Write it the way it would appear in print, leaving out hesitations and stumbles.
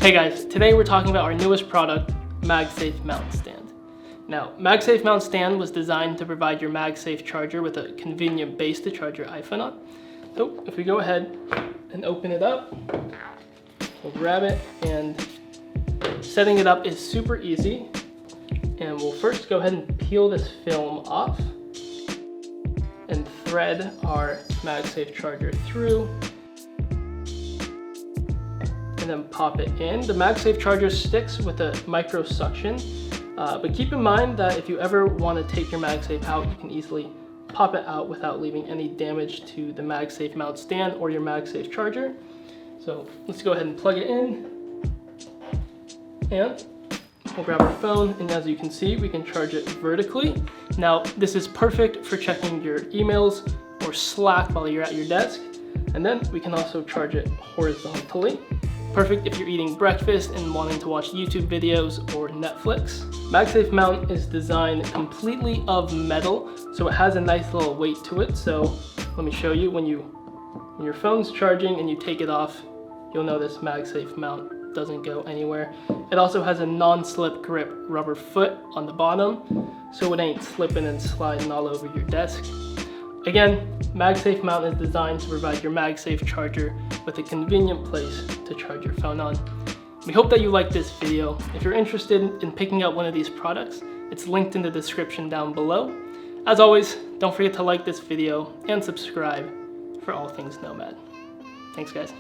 Hey guys, today we're talking about our newest product, MagSafe Mount Stand. Now, MagSafe Mount Stand was designed to provide your MagSafe charger with a convenient base to charge your iPhone on. So if we go ahead and open it up, we'll grab it, and setting it up is super easy. And we'll first go ahead and peel this film off and thread our MagSafe charger through, and then pop it in. The MagSafe charger sticks with a micro suction, but keep in mind that if you ever want to take your MagSafe out, you can easily pop it out without leaving any damage to the MagSafe Mount Stand or your MagSafe charger. So let's go ahead and plug it in, and we'll grab our phone, and as you can see, we can charge it vertically. Now, this is perfect for checking your emails or Slack while you're at your desk, and then we can also charge it horizontally. Perfect if you're eating breakfast and wanting to watch YouTube videos or Netflix. MagSafe Mount is designed completely of metal, so it has a nice little weight to it. So let me show you, when your phone's charging and you take it off, you'll notice MagSafe Mount doesn't go anywhere. It also has a non-slip grip rubber foot on the bottom, so it ain't slipping and sliding all over your desk. Again, MagSafe Mount is designed to provide your MagSafe charger with a convenient place to charge your phone on. We hope that you liked this video. If you're interested in picking up one of these products, it's linked in the description down below. As always, don't forget to like this video and subscribe for all things Nomad. Thanks guys.